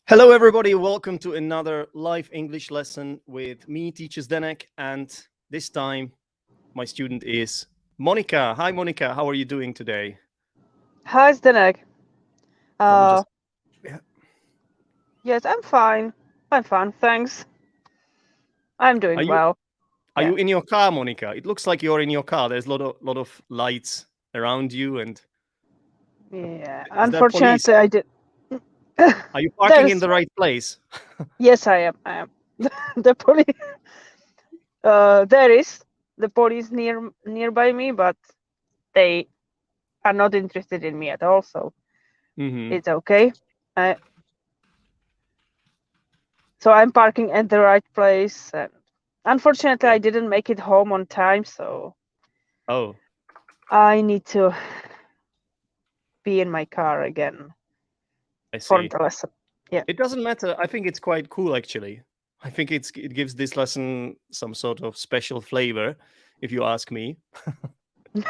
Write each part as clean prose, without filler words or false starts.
Hello, everybody. Welcome to another live English lesson with me, teacher Zdenek. And this time, my student is Monika. Hi, Monika. How are you doing today? Hi, Zdenek. Let me just. Yeah. Yes, I'm fine. I'm fine, thanks. I'm Are doing you well. are Yeah. you in your car, Monika? It looks like you're in your car. There's a lot of lights around you, and Yeah. is there police? Unfortunately, I did. Are you parking in There's. the right place? Yes, I am. I am. The police. There is the police nearby me, but they are not interested in me at all, so Mm-hmm. it's okay. I, so I'm parking at the right place. And unfortunately, I didn't make it home on time, so Oh, I need to be in my car again I for see. the lesson. Yeah. It doesn't matter. I think it's quite cool, actually. I think it gives this lesson some sort of special flavor, if you ask me. I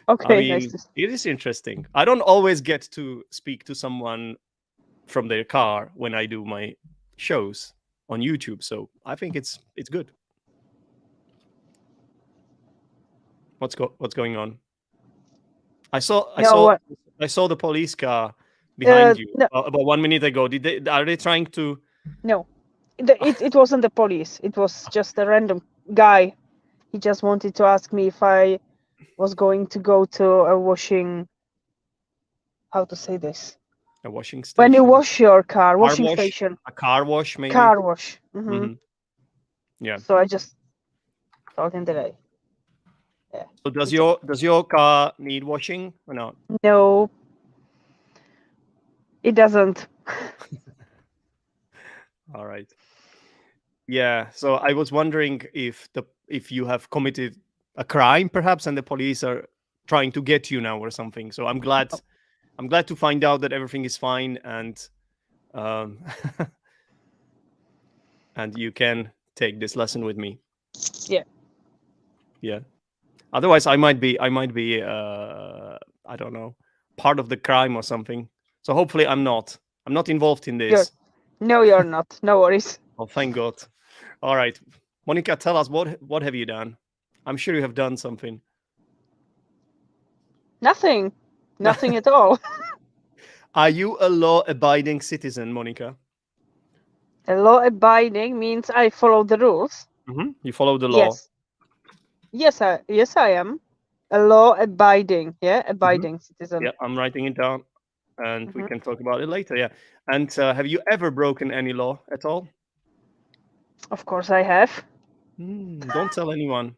Okay, nice mean, to. it is interesting. I don't always get to speak to someone from their car when I do my shows on YouTube, so I think it's good. What's going on? I saw I No, saw I saw the police car behind you no, about 1 minute ago. Are they trying to? no. It wasn't the police. It was just a random guy. He just wanted to ask me if I was going to go to a washing. How to say this? A washing When you station, wash your car, car washing wash, station, a car wash, maybe. car wash. Hmm. Yeah. So I just told him that yeah, So does it's okay. your car need washing or not? No, it doesn't. All right. Yeah. So I was wondering if you have committed a crime, perhaps, and the police are trying to get you now or something. So I'm glad to find out that everything is fine um, and you can take this lesson with me. Yeah. Yeah. Otherwise, I might be I don't know, part of the crime or something. So hopefully I'm not. I'm not involved in You're. this. No, you're not. No worries. Oh, thank God. All right, Monika, tell us what have you done? I'm sure you have done something. Nothing. Nothing at all. Are you a law-abiding citizen, Monika? A law abiding means I follow the rules. You follow the law. Yes. Yes, I am a law-abiding, Hmm. abiding citizen. Yeah, I'm writing it down, and we Hmm. can talk about it later. Yeah. And have you ever broken any law at all? Of course, I have. Don't tell anyone.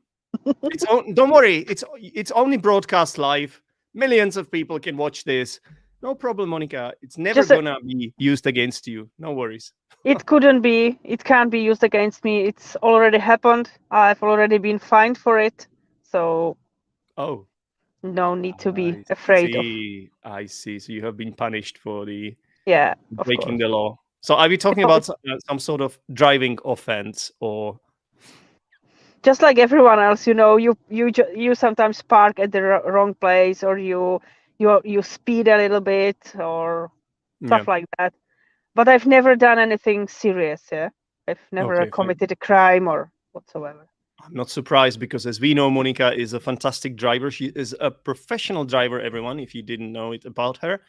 Don't worry. It's only broadcast live. Millions of people can watch this. No problem, Monica. It's never Just gonna be used against you. No worries. it couldn't be. It can't be used against me. It's already happened. I've already been fined for it, so Oh, no need to be I afraid of. see. I see. So you have been punished for the Yeah, of breaking course. the law. So are we talking No, about some sort of driving offense or? just like everyone else, you sometimes park at the wrong place, or you speed a little bit, or Yeah. stuff like that. But I've never done anything serious. Yeah, I've never Okay, fine. committed a crime or whatsoever. I'm not surprised because, as we know, Monica is a fantastic driver. She is a professional driver, everyone, if you didn't know it about her.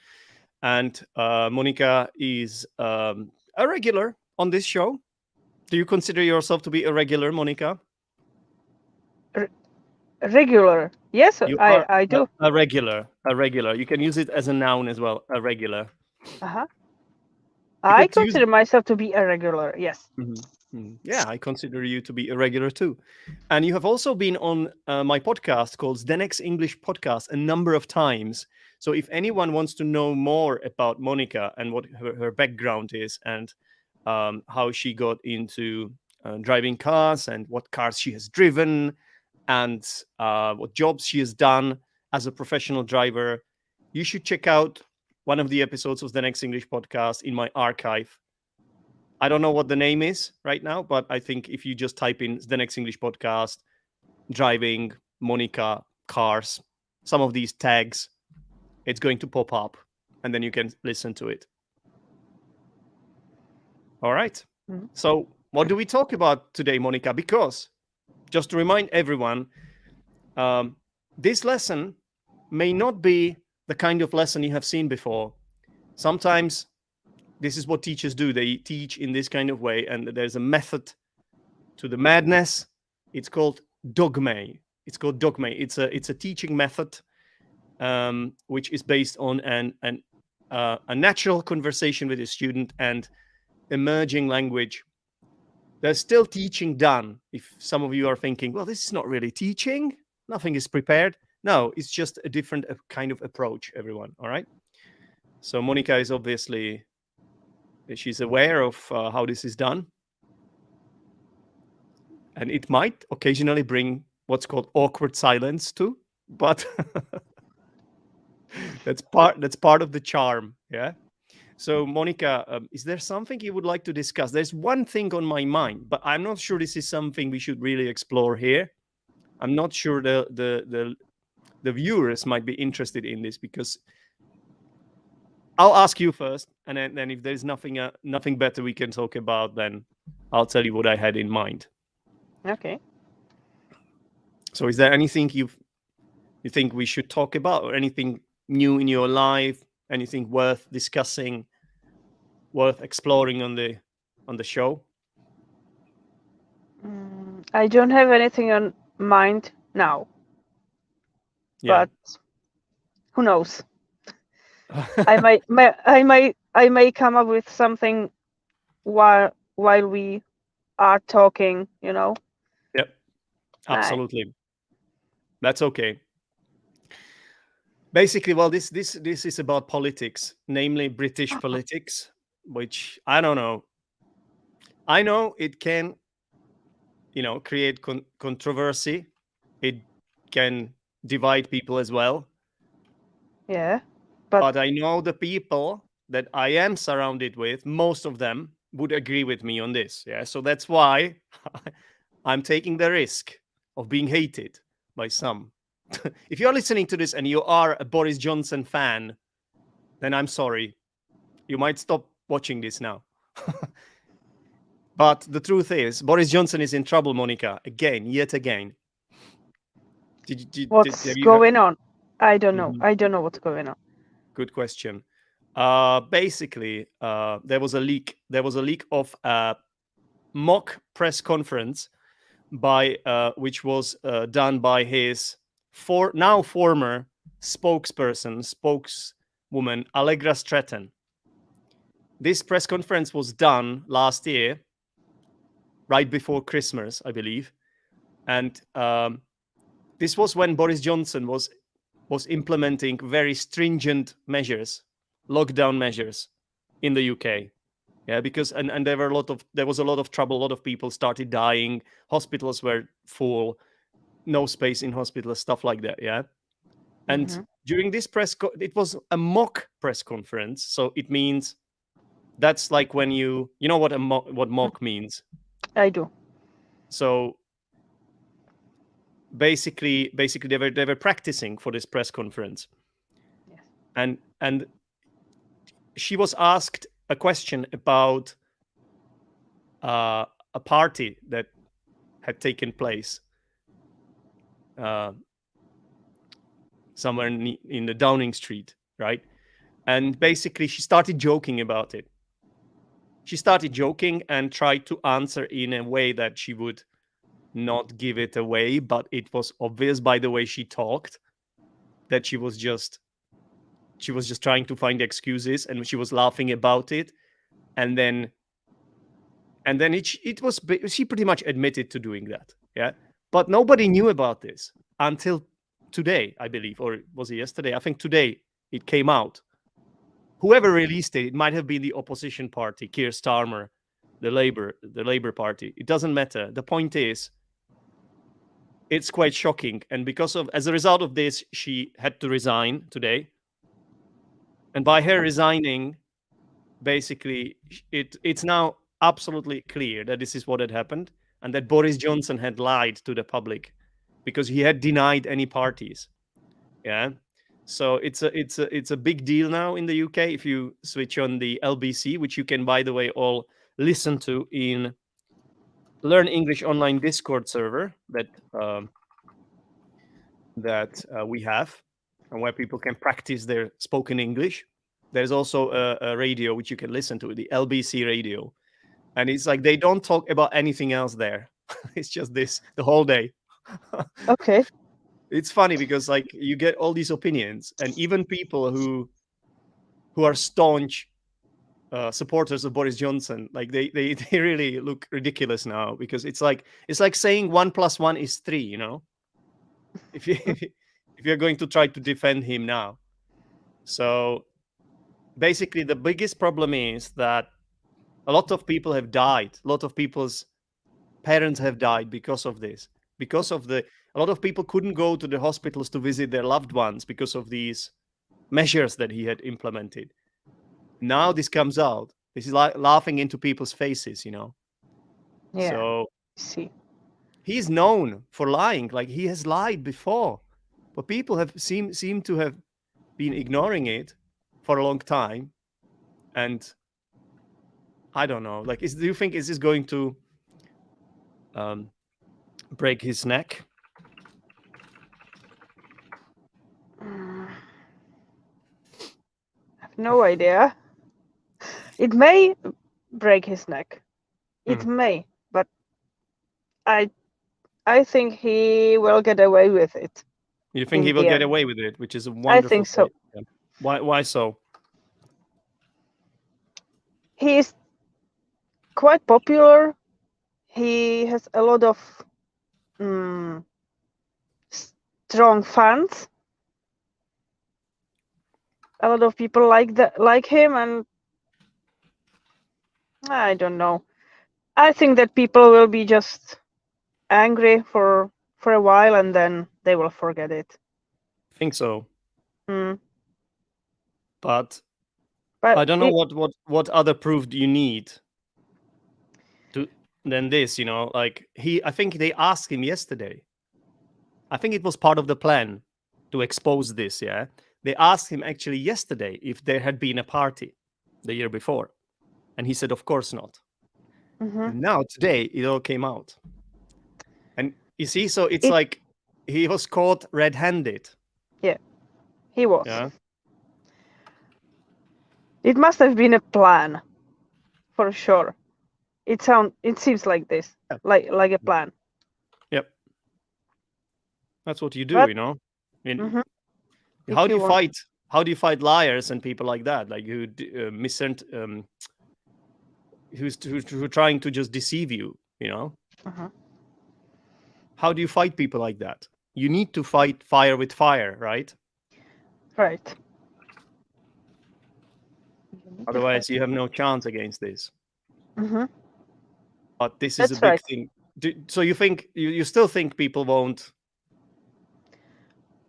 And Monica is a regular on this show. Do you consider yourself to be a regular, Monica? R- Regular. Yes, You I are I do. a regular. A regular. You can use it as a noun as well. A regular. Uh-huh. You I could use. consider myself to be a regular. Yes. Mhm, mhm. Yeah, I consider you to be a regular too. And you have also been on my podcast called Zdenek's English Podcast a number of times. So if anyone wants to know more about Monica and what her background is and how she got into driving cars and what cars she has driven and what jobs she has done as a professional driver, you should check out one of the episodes of Zdenek's English Podcast in my archive. I don't know what the name is right now, but I think if you just type in the next English podcast, driving, Monica, cars, some of these tags, it's going to pop up and then you can listen to it. All right. Mhm. So what do we talk about today, Monika? Because just to remind everyone, this lesson may not be the kind of lesson you have seen before. Sometimes this is what teachers do. They teach in this kind of way, and there's a method to the madness. It's called Dogme. It's called Dogme. It's a teaching method which is based on a natural conversation with a student and emerging language. There's still teaching done. If some of you are thinking, well, this is not really teaching, nothing is prepared. No, it's just a different kind of approach, everyone. All right. So Monika is obviously, she's aware of how this is done. And it might occasionally bring what's called awkward silence too, but that's part of the charm. Yeah. So Monika, is there something you would like to discuss? There's one thing on my mind, but I'm not sure this is something we should really explore here. I'm not sure the viewers might be interested in this, because I'll ask you first, and then if there's nothing better we can talk about, then I'll tell you what I had in mind. Okay. So is there anything you think we should talk about, or anything new in your life, anything worth discussing, worth exploring on the show? I don't have anything on mind now, Yeah. but who knows? I may come up with something while we are talking. Yep. Absolutely. That's okay. Basically, well, this is about politics, namely British politics, which I don't know. I know it can, create controversy. It can divide people as well. Yeah, But I know the people that I am surrounded with, most of them would agree with me on this. Yeah. So that's why I'm taking the risk of being hated by some. If you're listening to this and you are a Boris Johnson fan, then I'm sorry. You might stop watching this now. But the truth is, Boris Johnson is in trouble, Monika, yet again. what's going on? I don't know. I don't know what's going on. Good question. Basically, there was a leak. There was a leak of a mock press conference which was done by his now former spokeswoman Allegra Stratton. This press conference was done last year, right before Christmas, I believe, and this was when Boris Johnson was implementing very stringent measures, lockdown measures in the UK. Yeah, because and there was a lot of trouble. A lot of people started dying. Hospitals were full, no space in hospitals, stuff like that. Yeah, and during this it was a mock press conference, so it means that's like when you know what what mock means. I do. So basically they were practicing for this press conference. Yes. And she was asked a question about a party that had taken place somewhere in the Downing Street, right? And basically she started joking about it. She started joking and tried to answer in a way that she would not give it away, but it was obvious by the way she talked that she was just trying to find excuses, and she was laughing about it. And then she pretty much admitted to doing that. Yeah. But nobody knew about this until today, I believe, or was it yesterday? I think today it came out. Whoever released it might have been the opposition party, Keir Starmer, the Labour Party. It doesn't matter. The point is, it's quite shocking. And as a result of this, she had to resign today. And by her resigning, basically, it's now absolutely clear that this is what had happened, and that Boris Johnson had lied to the public because he had denied any parties. Yeah. So it's a big deal now in the UK. If you switch on the LBC, which you can, by the way, all listen to in Learn English online Discord server that we have, and where people can practice their spoken English. There's also a radio which you can listen to, the LBC radio, and it's like they don't talk about anything else there. It's just this the whole day. Okay. It's funny because like you get all these opinions, and even people who are staunch supporters of Boris Johnson, like they they really look ridiculous now, because it's like saying 1 + 1 is 3, you know, if you if you're going to try to defend him now. So basically the biggest problem is that a lot of people have died, a lot of people's parents have died because of this, because of a lot of people couldn't go to the hospitals to visit their loved ones because of these measures that he had implemented. Now this comes out. This is like laughing into people's faces, you know. Yeah. So See. he's known for lying. Like he has lied before, but people have seem to have been ignoring it for a long time. And I don't know. Like, do you think is this going to break his neck? I have no idea. It may break his neck. It may, but I think he will get away with it. You think he will get away with it, which is a wonderful I think so. thing. Yeah. Why so? He is quite popular. He has a lot of strong fans. A lot of people like him, and I don't know. I think that people will be just angry for a while, and then they will forget it. I think so. But I don't know what other proof do you need than this, you know? Like I think they asked him yesterday. I think it was part of the plan to expose this, yeah? They asked him actually yesterday if there had been a party the year before. And he said, of course not. And now today it all came out. And you see, so it's like he was caught red-handed. Yeah, he was. Yeah. It must have been a plan, for sure. It seems like this, like a plan. Yep. That's what you do, you know. How do you fight liars and people like that, like who who are trying to just deceive you, you know? How do you fight people like that? You need to fight fire with fire, right? Right. Otherwise, you have no chance against this. But this is That's a big right. thing. So you think you still think people won't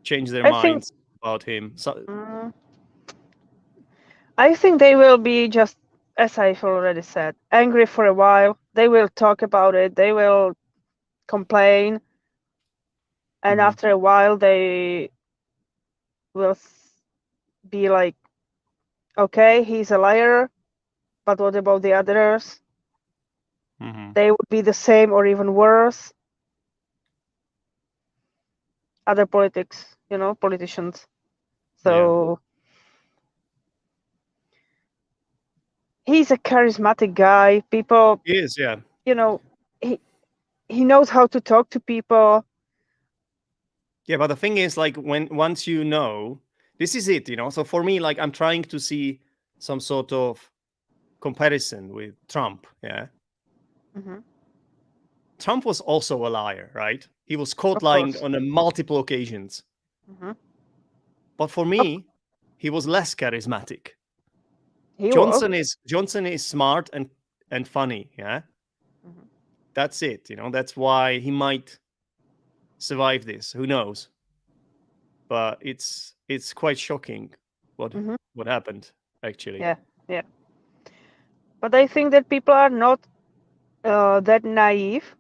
change their minds about him? I think they will be just, as I've already said, angry for a while. They will talk about it. They will complain. And after a while, they will be like, okay, he's a liar, but what about the others? They would be the same or even worse. Other politicians. So he's a charismatic guy. People. He is, yeah. You know, he knows how to talk to people. Yeah, but the thing is, like, once you know, this is it, you know. So for me, like, I'm trying to see some sort of comparison with Trump. Yeah. Trump was also a liar, right? He was caught lying on multiple occasions. But for me, he was less charismatic. Johnson is smart and funny, yeah. That's it, you know. That's why he might survive this. Who knows? But it's quite shocking what happened, actually. Yeah. But I think that people are not that naive.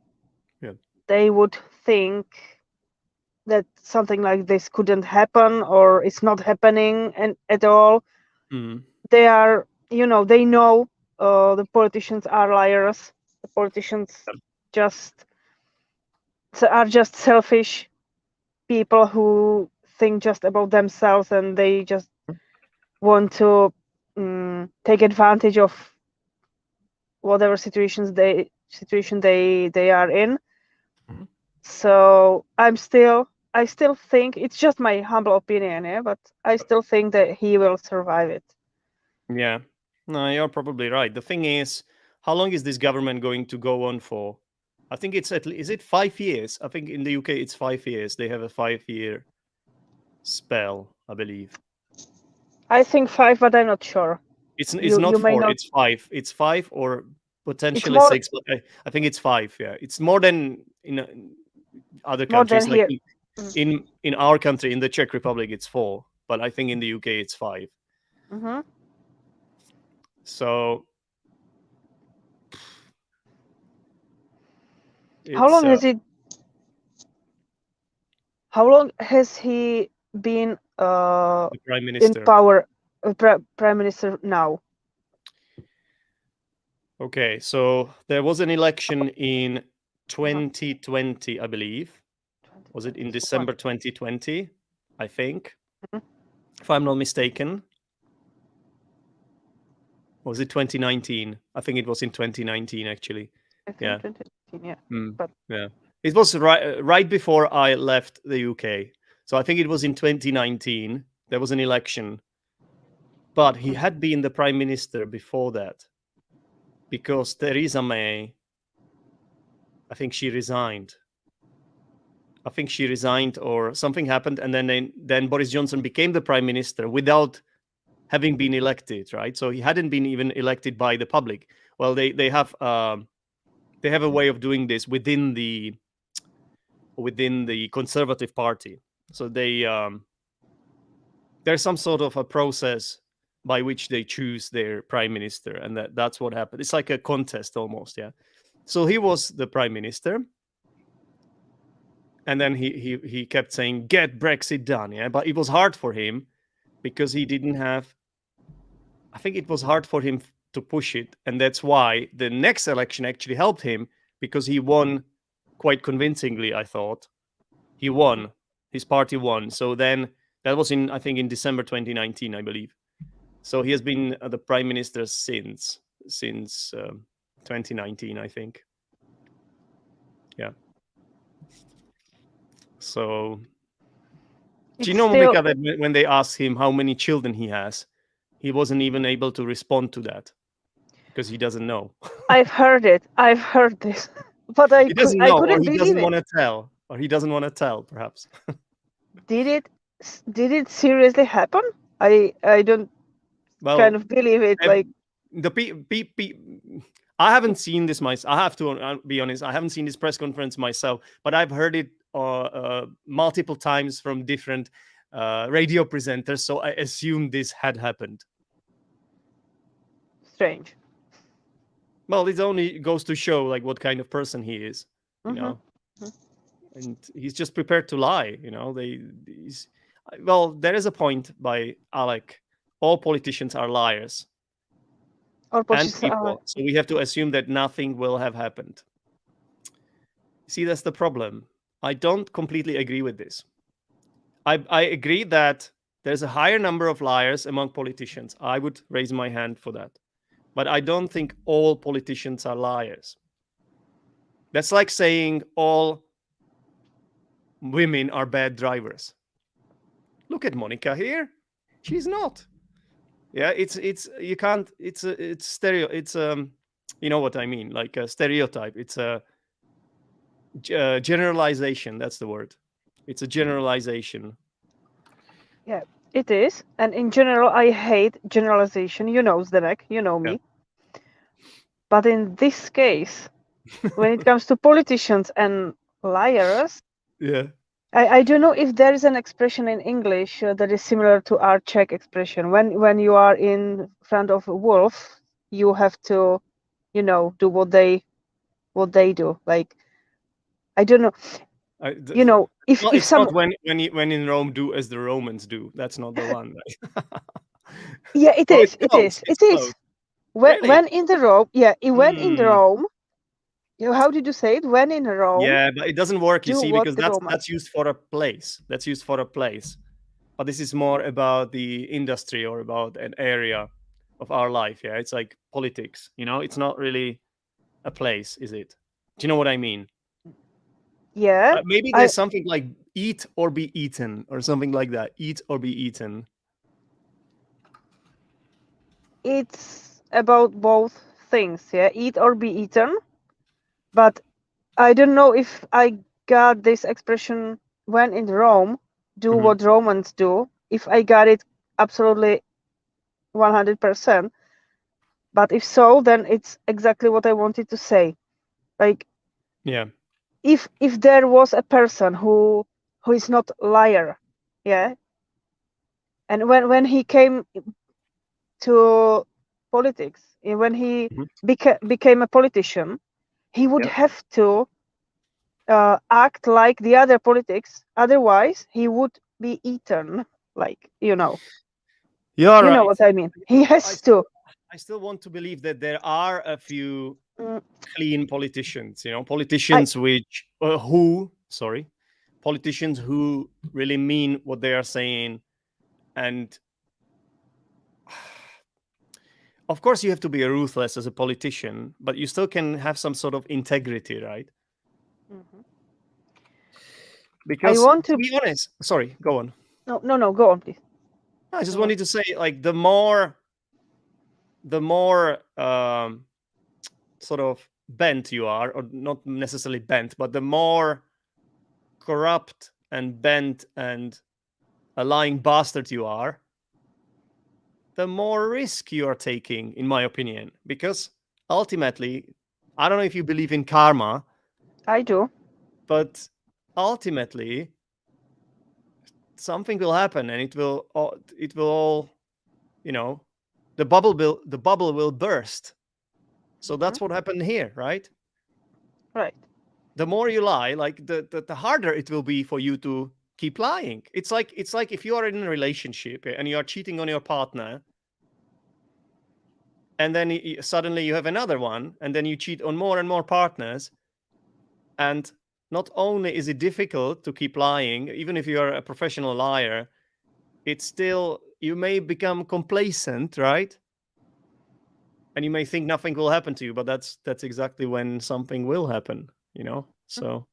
Yeah. They would think that something like this couldn't happen, or it's not happening at all. They are, they know the politicians are liars. The politicians are just selfish people who think just about themselves, and they just want to take advantage of whatever situation they are in. Mhm. So I still think, it's just my humble opinion, yeah, but I still think that he will survive it. Yeah. No, you're probably right. The thing is, how long is this government going to go on for? I think it's is it 5 years? I think in the UK it's 5 years. They have a 5-year spell, I believe. I think 5, but I'm not sure. It's You not may 4. not. It's 5. It's 5 or potentially more 6. But I think it's 5. Yeah, it's more than in other more than countries. Like here. in our country, in the Czech Republic, it's 4. But I think in the UK it's 5. Mm-hmm. So How long it's has it? How long has he been the prime in minister. power, prime minister now? Okay, so there was an election in 2020, I believe. Was it in December 2020? I think, Mhm. if I'm not mistaken. Or was it 2019? I think it was in 2019, actually. I think Yeah. 2019, yeah. Mm, But yeah. It was right before I left the UK. So I think it was in 2019. There was an election. But he had been the prime minister before that because Theresa May, I think she resigned. I think she resigned or something happened, and then Boris Johnson became the prime minister without having been elected, right? So he hadn't been even elected by the public. Well, they have a way of doing this within the Conservative Party. So there's some sort of a process by which they choose their prime minister, and that's what happened. It's like a contest almost, yeah. So he was the prime minister. And then he kept saying, "Get Brexit done," yeah. But it was hard for him because he didn't have. I think it was hard for him to push it, and that's why the next election actually helped him because he won quite convincingly. I thought he won. His party won. So then that was I think in December 2019, I believe. So he has been the prime minister since 2019, I think. Yeah. So do you know, Monika, that when they asked him how many children he has, he wasn't even able to respond to that because he doesn't know. I've heard it. I've heard this, but He doesn't know, or couldn't he believe doesn't it. want to tell, or he doesn't want to tell, perhaps. Did it seriously happen? I don't kind Well, of believe it. ev- Like, I haven't seen this myself. I have to be honest. I haven't seen this press conference myself, but I've heard it multiple times from different radio presenters. So I assume this had happened. strange. Well, it only goes to show like what kind of person he is, you know. And he's just prepared to lie, you know. Well, there is a point by Alec. All politicians are liars Or and politicians are. people, so we have to assume that nothing will have happened. See, that's the problem. I don't completely agree with this. I agree that there's a higher number of liars among politicians. I would raise my hand for that. But I don't think all politicians are liars. That's like saying all women are bad drivers. Look at Monika here. She's not. Yeah, it's you can't. It's stereo. It's you know what I mean, like a stereotype. It's a generalization. That's the word. It's a generalization. Yeah, it is. And in general, I hate generalization. You know, Zdenek, you know me. Yeah. But in this case, when it comes to politicians and liars, Yeah. I don't know if there is an expression in English that is similar to our Czech expression. When you are in front of a wolf, you have to, do what they do. Like, I don't know. If Well, it's some. not when in Rome, do as the Romans do. That's not the one. Right? Yeah, it Well, is. it's It close. is. It's It is. close. Really? When in the Rome, when in Hmm. Rome, how did you say it? When in Rome, Yeah, but it doesn't work, you do see, what because the Romans. that's used for a place. That's used for a place. But this is more about the industry or about an area of our life. Yeah, it's like politics. It's not really a place, is it? Do you know what I mean? Yeah, Maybe I there's something like eat or be eaten or something like that. Eat or be eaten. it's about both things. Yeah, eat or be eaten. But I don't know if I got this expression when in Rome, do Mhm. what Romans do. If I got it absolutely 100%. But if so, then it's exactly what I wanted to say. Like Yeah. if there was a person who is not liar, yeah, and when he came to politics, when he Mhm. became a politician, he would Yeah. have to act like the other politics. Otherwise, he would be eaten. Like You're you know right. what I mean. He But I has to. still, I still want to believe that there are a few Mm, clean politicians. I Politicians politicians who really mean what they are saying, and of course you have to be ruthless as a politician, but you still can have some sort of integrity, right? Mhm. I Because want to to. be honest, sorry, go on. No. Go on, please. I just Go on. wanted to say, like, the more sort of bent you are, or not necessarily bent, but the more corrupt and bent and a lying bastard you are, the more risk you are taking, in my opinion. Because ultimately, I don't know if you believe in karma, I do. but ultimately, something will happen, and it will all, you know, the bubble will burst. So Mhm. that's what happened here, right? Right. The more you lie, like the harder it will be for you to keep lying. It's like if you are in a relationship and you are cheating on your partner, and then suddenly you have another one, and then you cheat on more and more partners, and not only is it difficult to keep lying, even if you are a professional liar, it's still, you may become complacent, right? And you may think nothing will happen to you, but that's exactly when something will happen. So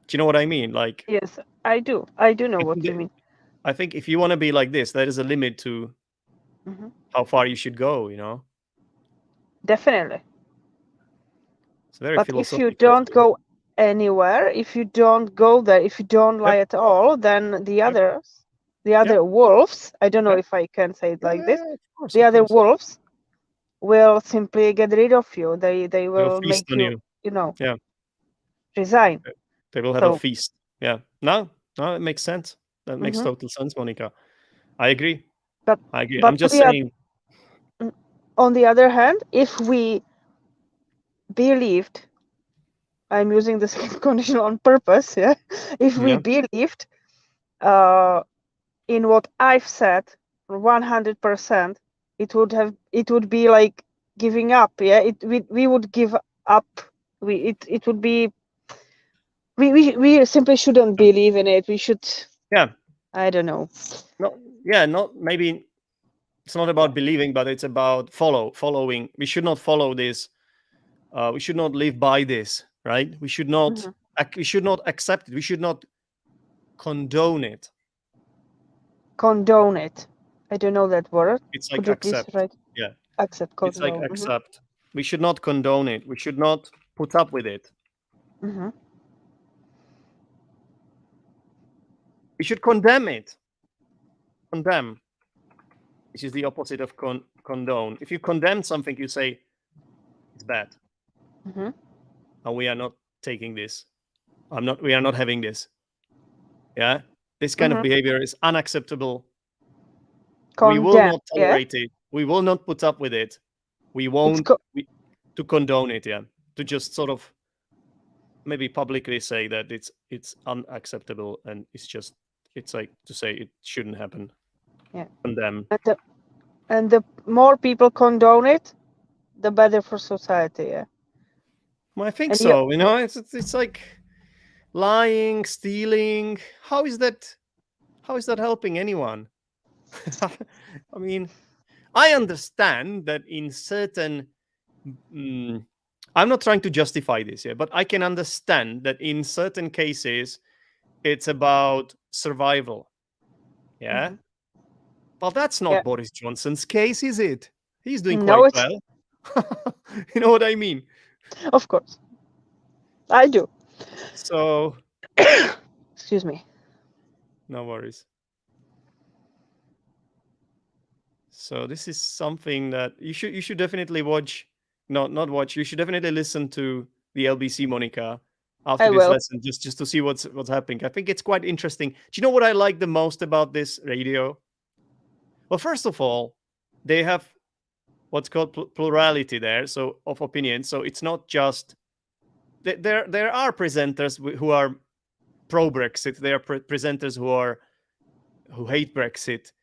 do you know what I mean? Like, Yes, I do. I do know I think what you that- mean. I think if you want to be like this, there is a limit to Hmm. how far you should go. Definitely. It's very But if you philosophical. don't go anywhere, if you don't go there, if you don't lie Yep. at all, then the Yep. others, the Yep. other wolves, I don't know Yep. if I can say it Yeah, like yeah, this, yeah, of course, the of other course. wolves will simply get rid of you. They They will will feast make on you, you. you know, Yeah. resign. They will have a So, feast. Yeah. No, no, it makes sense. That makes mhm. total sense, Monica. I agree. but I agree. but I'm just saying. on the other hand, if we believed, I'm using this condition on purpose, yeah. If we Yeah. believed uh, in what I've said 100%, it would be like giving up. Yeah, we would give up. It would be we simply shouldn't believe in it. We should. Yeah. I don't know. No. Yeah. Not maybe. It's not Yeah. about believing, but it's about following. We should not follow this. We should not live by this, right? We should not. Mhm. We should not accept it. We should not condone it. Condone it. I don't know that word. It's like Could you please accept. write Yeah. accept It's like condone? Hmm. accept. We should not condone it. We should not put up with it. Hmm. We should condemn it. Condemn, which is the opposite of condone. If you condemn something, you say it's bad, Hmm. and we are not taking this. I'm not. We are not having this. Yeah. This kind of Hmm. behavior is unacceptable. We will Condemn. not Yeah. tolerate it. We will not put up with it. We It's won't. To condone it. Yeah. To just sort of maybe publicly say that it's unacceptable, and it's like to say it shouldn't happen. yeah. Condemn. And and the more people condone it, the better for society. Yeah. Well, I think And so. It's like lying, stealing. How is that helping anyone? I mean, I understand that in certain I'm not trying to justify this here, but I can understand that in certain cases it's about survival. Yeah. Mhm. But that's not Yeah. Boris Johnson's case, is it? He's doing No, quite it's well. You know what I mean? of course I do. So, Excuse me. no worries. So this is something that you should definitely watch. Not watch. You should definitely listen to the LBC Monica after I this will. lesson, just to see what's happening. I think it's quite interesting. Do you know what I like the most about this radio? Well, first of all, they have what's called plurality there, so of opinions. So it's not just there are presenters who are pro Brexit. There are presenters who hate Brexit.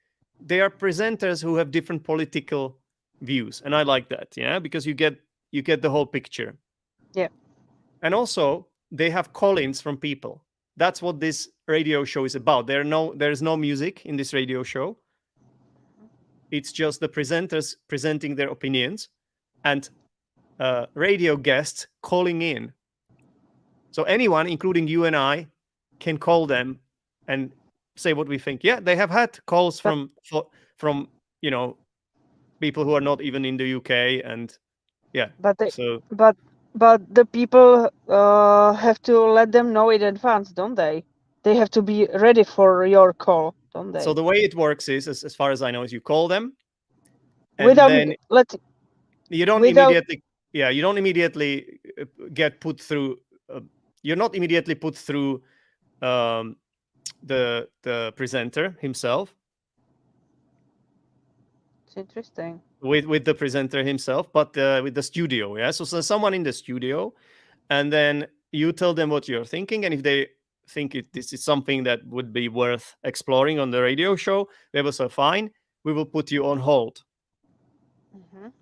They are presenters who have different political views, and I like that. Yeah, because you get the whole picture. Yeah. And also they have call-ins from people. That's what this radio show is about. There's no music in this radio show. It's just the presenters presenting their opinions and radio guests calling in. So anyone, including you and I, can call them and say what we think. Yeah, they have had calls from people who are not even in the UK, and yeah. But they, So but the people have to let them know in advance, don't they? They have to be ready for your call, don't they? so the way it works is, as far as I know, is you call them, and Without then you don't without immediately get put through. You're not immediately put through the presenter himself. It's interesting. With the presenter himself, but with the studio. Yeah, so someone in the studio, and then you tell them what you're thinking, and if they think this is something that would be worth exploring on the radio show, they will say, fine, we will put you on hold. Mhm.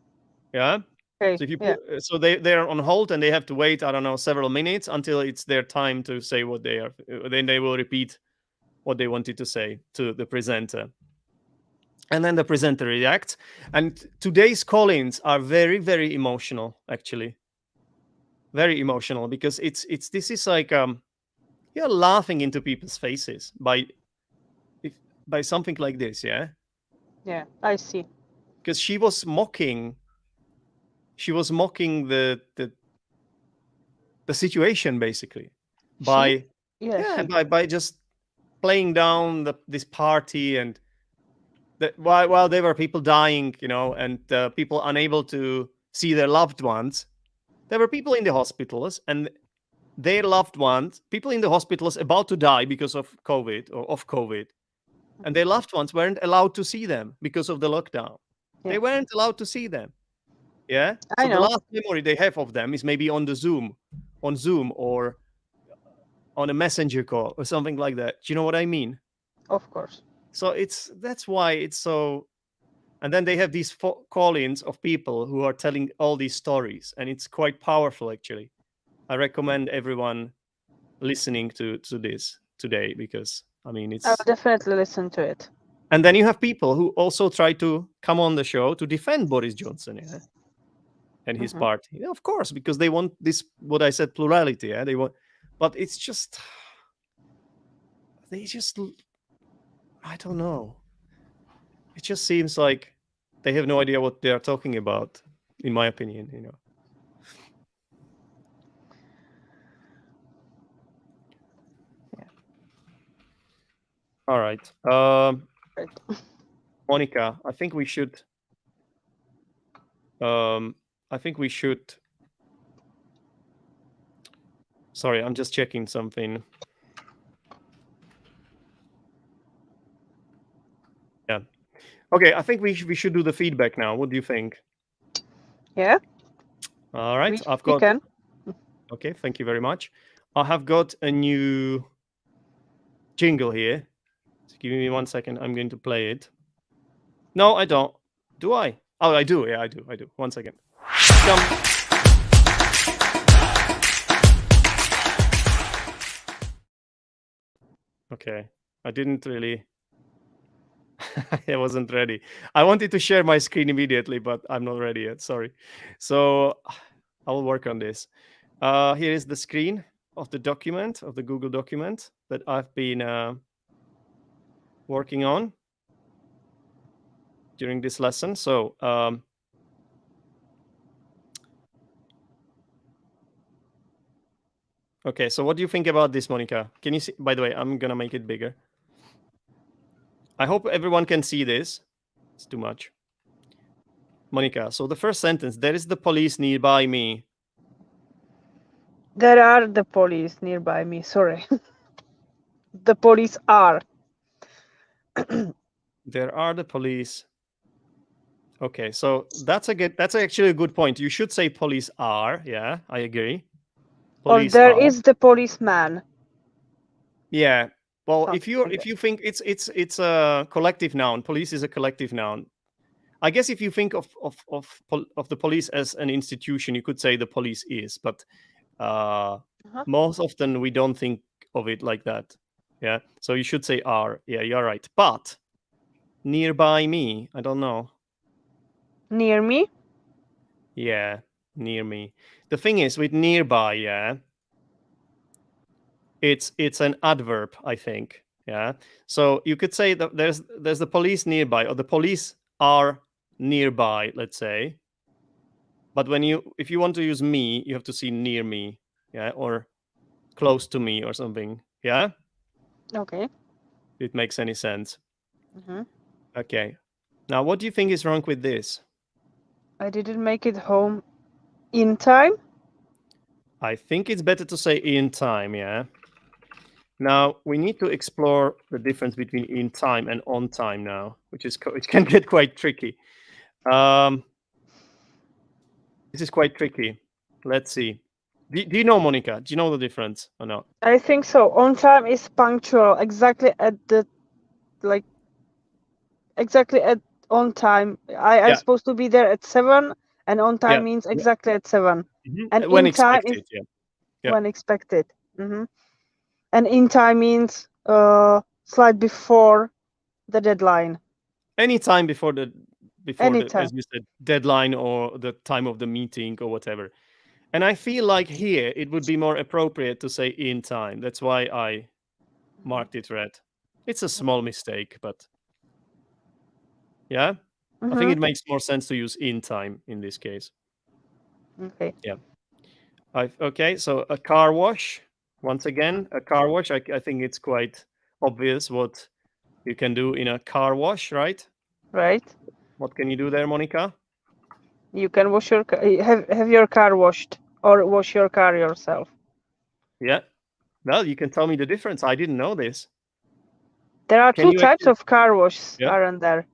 Yeah. Okay. So if you Yeah. so they're on hold and they have to wait, I don't know, several minutes until it's their time to say what they are. Then they will repeat what they wanted to say to the presenter, and then the presenter reacts. And today's call-ins are very, very emotional, actually, very emotional, because it's this is like you're laughing into people's faces by something like this. Yeah. Yeah. I see. Because she was mocking the situation, basically, by by just playing down this party, and that while there were people dying, and people unable to see their loved ones, there were people in the hospitals, and their loved ones, people in the hospitals about to die because of COVID, and their loved ones weren't allowed to see them because of the lockdown. Yeah. They weren't allowed to see them. Yeah. I So the know. last memory they have of them is maybe on Zoom, or on a messenger call or something like that. Do you know what I mean? Of course. So that's why it's so. And then they have these call-ins of people who are telling all these stories, and it's quite powerful, actually. I recommend everyone listening to this today, because I mean I will it's. definitely listen to it. And then you have people who also try to come on the show to defend Boris Johnson, yeah, and his party. Yeah, of course, because they want this, what I said, plurality. Yeah, they want, but it's just, I don't know. It just seems like they have no idea what they are talking about, in my opinion. Yeah. All right. Right. Monica, I think we should. I think we should. Sorry, I'm just checking something. Yeah. Okay, I think we should do the feedback now. What do you think? Yeah. All right, We can. Okay, thank you very much. I have got a new jingle here. So give me 1 second. I'm going to play it. No, I don't. Do I? Oh, I do. Yeah, I do. 1 second. Jump. Okay. I didn't really. I wasn't ready. I wanted to share my screen immediately, but I'm not ready yet. Sorry. So I will work on this. Here is the screen of the document, of the Google document that I've been working on during this lesson. So okay, so what do you think about this, Monika? Can you see? By the way, I'm gonna make it bigger. I hope everyone can see this. It's too much. Monika, so the first sentence, there is the police nearby me. There are the police nearby me. Sorry. The police are. There are the police. Okay, so that's actually a good point. You should say police are. Yeah, I agree. Police or there are. is the policeman. Yeah. Well, Something like if you think it's a collective noun, police is a collective noun. I guess if you think of the police as an institution, you could say the police is, but most often we don't think of it like that. Yeah. So you should say are. Yeah, you're right. But nearby me, I don't know. Near me? Yeah, near me. The thing is with nearby, yeah, it's an adverb, I think. Yeah. So you could say that there's the police nearby, or the police are nearby, let's say. But if you want to use me, you have to see near me, yeah, or close to me or something. Yeah. Okay. It makes any sense. Mm-hmm. Okay. Now, what do you think is wrong with this? I didn't make it home in time. I think it's better to say in time, yeah. Now, we need to explore the difference between in time and on time now, which can get quite tricky. This is quite tricky. Let's see. Do you know, Monika? Do you know the difference or not? I think so. On time is punctual, exactly at on time. I'm Yeah. supposed to be there at 7, and on time Yeah. means exactly at 7. Mhm. And When in time is expected, yeah. when expected. Mm-hmm. And in time means slight before the deadline. Any time before Anytime. as you said, deadline or the time of the meeting or whatever. And I feel like here it would be more appropriate to say in time. That's why I marked it red. It's a small mistake, but yeah. I think it makes more sense to use in time in this case. Okay. Yeah. Okay, so a car wash. Once again, a car wash. I think it's quite obvious what you can do in a car wash, right? Right. What can you do there, Monika? You can wash your have your car washed or wash your car yourself. Yeah. Well, you can tell me the difference. I didn't know this. There are Can two you types of car wash, Yeah. aren't there?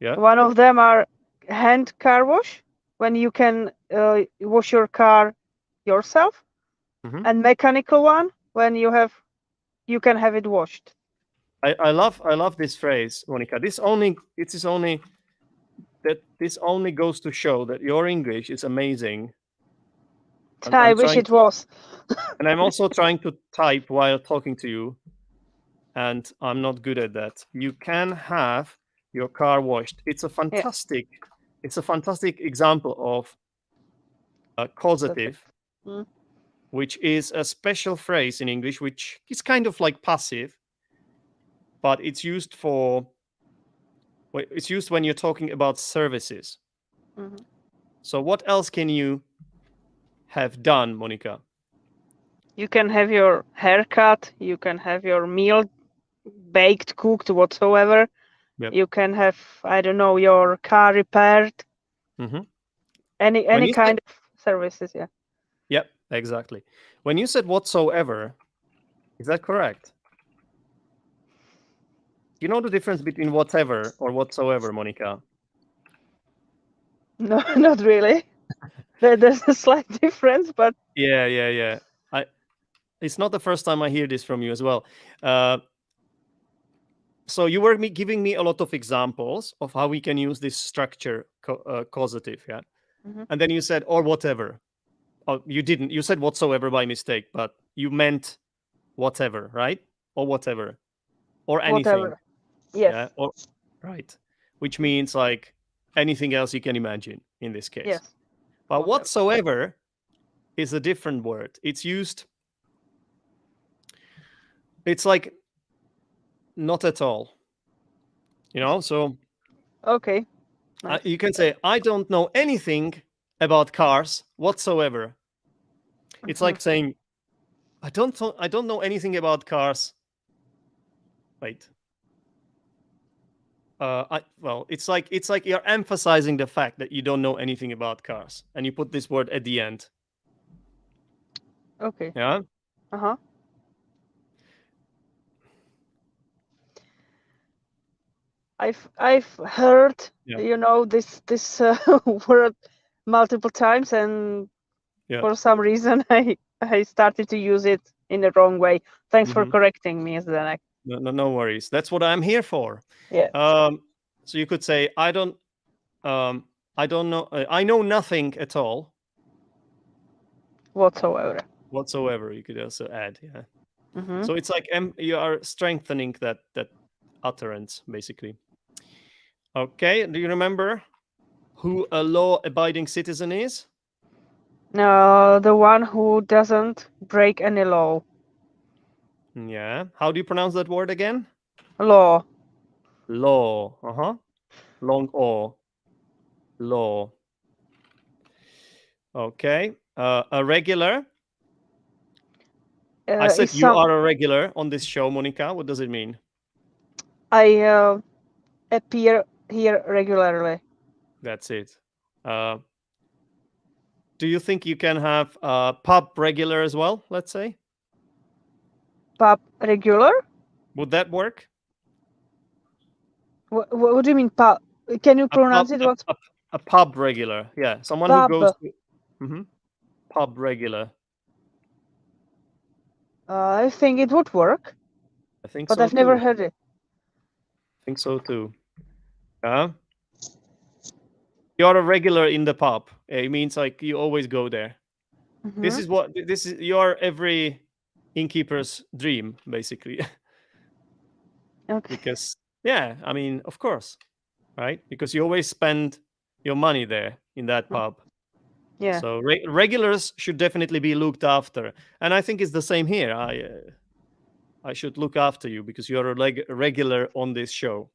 Yeah. One of them are hand car wash, when you can wash your car yourself, Mhm. and mechanical one when you can have it washed. I love this phrase, Monika. This only goes to show that your English is amazing. I wish it was. And I'm also trying to type while talking to you, and I'm not good at that. You can have your car washed. It's a fantastic example of a causative, which is a special phrase in English, which is kind of like passive, but it's used when you're talking about services. Mhm. So what else can you have done, Monika? You can have your hair cut, you can have your meal baked, cooked, whatsoever. Yep. You can have, I don't know, your car repaired. Mhm. Any kind of services, yeah. Yep, exactly. When you said whatsoever, is that correct? You know the difference between whatever or whatsoever, Monika? No, not really. There's a slight difference, but Yeah. It's not the first time I hear this from you as well. So you were giving me a lot of examples of how we can use this structure causative, yeah. Mhm. And then you said or whatever. Oh, you didn't. You said whatsoever by mistake, but you meant whatever, right? Or whatever, or anything, Whatever. Yes. yeah. Or right, which means like anything else you can imagine in this case. Yes. But Whatever. whatsoever is a different word. It's used. It's like not at all. So Okay. Nice. you can say I don't know anything about cars whatsoever. It's like saying I don't know anything about cars. Wait. It's like you're emphasizing the fact that you don't know anything about cars, and you put this word at the end. Okay. Yeah. Uh-huh. I've heard Yeah. This word multiple times, and Yeah. for some reason I started to use it in the wrong way. Thanks for Mhm. correcting me, Zdenek. No worries. That's what I'm here for. Yeah. So you could say I don't know. I know nothing at all Whatsoever. whatsoever. You could also add. Yeah. Mm-hmm. So it's like you are strengthening that utterance basically. Okay. Do you remember who a law-abiding citizen is? The one who doesn't break any law. Yeah. How do you pronounce that word again? Law. Law. Long O. Law. Okay. A regular. I said you are a regular on this show, Monika. What does it mean? I appear here regularly. That's it. Do you think you can have a pub regular as well? Let's say. Pub regular? Would that work? What do you mean pub? Can you A pub, pronounce it? What's a pub regular? Yeah, someone who pub? goes to pub regular. I think it would work, I think but so I've never too. heard it. I think so too. Yeah. You're a regular in the pub. It means like you always go there. Mm-hmm. This is your every innkeeper's dream, basically. Okay. Because I mean, of course, right? Because you always spend your money there in that pub. Yeah. So regulars should definitely be looked after, and I think it's the same here. I should look after you because you're a regular on this show.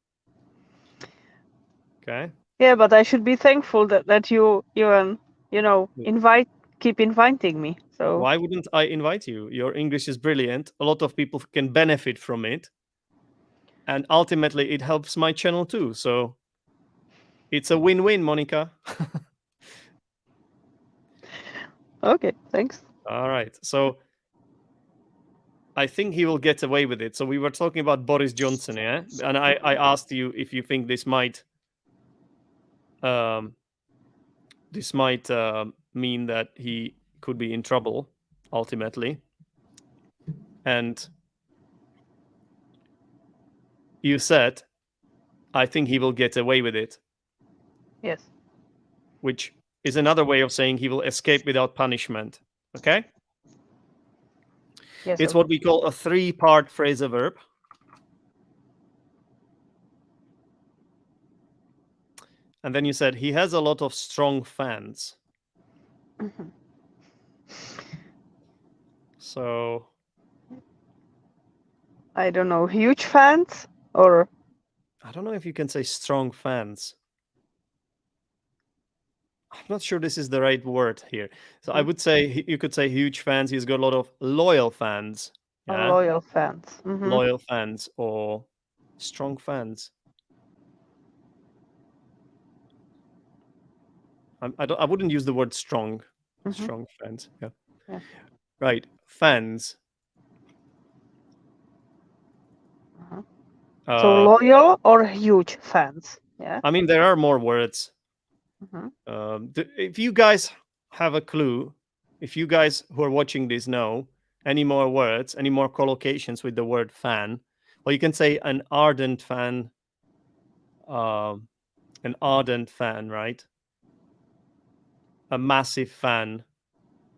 Okay. Yeah, but I should be thankful that you even keep inviting me. So Why wouldn't I invite you? Your English is brilliant. A lot of people can benefit from it, and ultimately, it helps my channel too. So it's a win-win, Monika. okay, thanks. All right. So I think he will get away with it. So we were talking about Boris Johnson, yeah? And I asked you if you think this might mean that he could be in trouble ultimately. And you said, I think he will get away with it. Yes. Which is another way of saying he will escape without punishment. Okay? Yes. It's what we call a 3-part phrasal verb. And then you said he has a lot of strong fans. Mm-hmm. So I don't know, huge fans or I don't know if you can say strong fans. I'm not sure this is the right word here. So I would say you could say huge fans. He's got a lot of loyal fans. Yeah? loyal fans. Mm-hmm. Loyal fans or strong fans. I wouldn't use the word strong. Mm-hmm. Strong fans. Yeah. Right. Fans. Uh-huh. So loyal or huge fans. Yeah. I mean, there are more words. Mm-hmm. If you guys have a clue, if you guys who are watching this know any more words, any more collocations with the word fan, Or you can say an ardent fan. An ardent fan, right? A massive fan.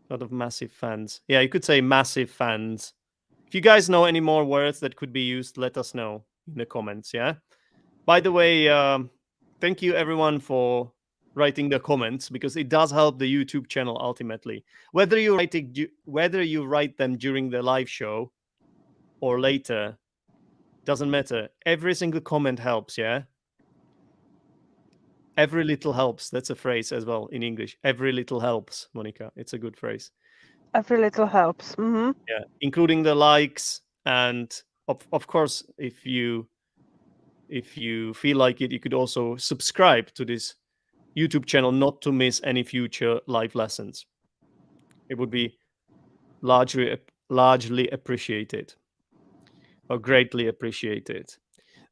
A lot of massive fans. Yeah, you could say massive fans. If you guys know any more words that could be used, let us know in the comments. Yeah. By the way, thank you everyone for writing the comments, because it does help the YouTube channel ultimately. Whether you write them during the live show or later, doesn't matter. Every single comment helps. Yeah. Every little helps. That's a phrase as well in English. Every little helps, Monika. It's a good phrase. Every little helps. Yeah, including the likes, and of course, if you feel like it, you could also subscribe to this YouTube channel not to miss any future live lessons. It would be largely appreciated, or greatly appreciated.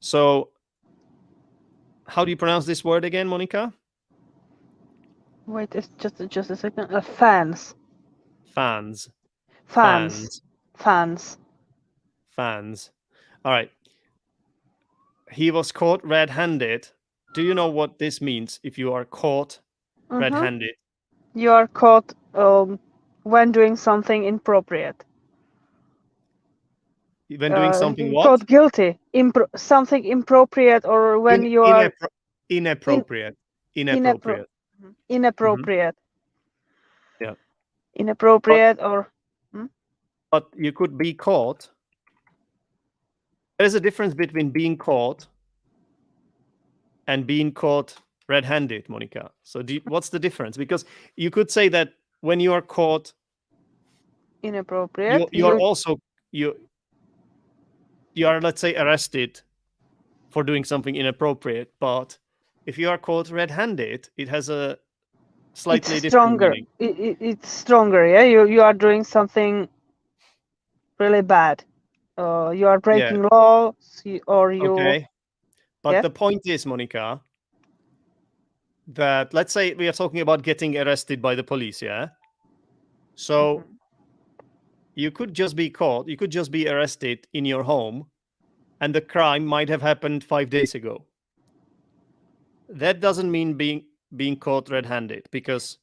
So, how do you pronounce this word again, Monika? Wait, it's just a second. Fans. Fans. Fans. Fans. Fans. All right. He was caught red-handed. Do you know what this means if you are caught red-handed? You are caught when doing something inappropriate. When doing something what? Caught guilty. Something inappropriate, or when you are inappropriate. inappropriate. Yeah. Inappropriate, or But you could be caught. There's a difference between being caught and being caught red-handed, Monika. So what's the difference? Because you could say that when you are caught inappropriate, you are also you are, let's say, arrested for doing something inappropriate, but if you are caught red-handed, it has a slightly different meaning. It's stronger. Yeah, you are doing something really bad. You are breaking laws, or you. Okay, but the point is, Monika, that let's say we are talking about getting arrested by the police. Yeah. So you could just be caught. You could just be arrested in your home, and the crime might have happened 5 days ago. That doesn't mean being caught red-handed, because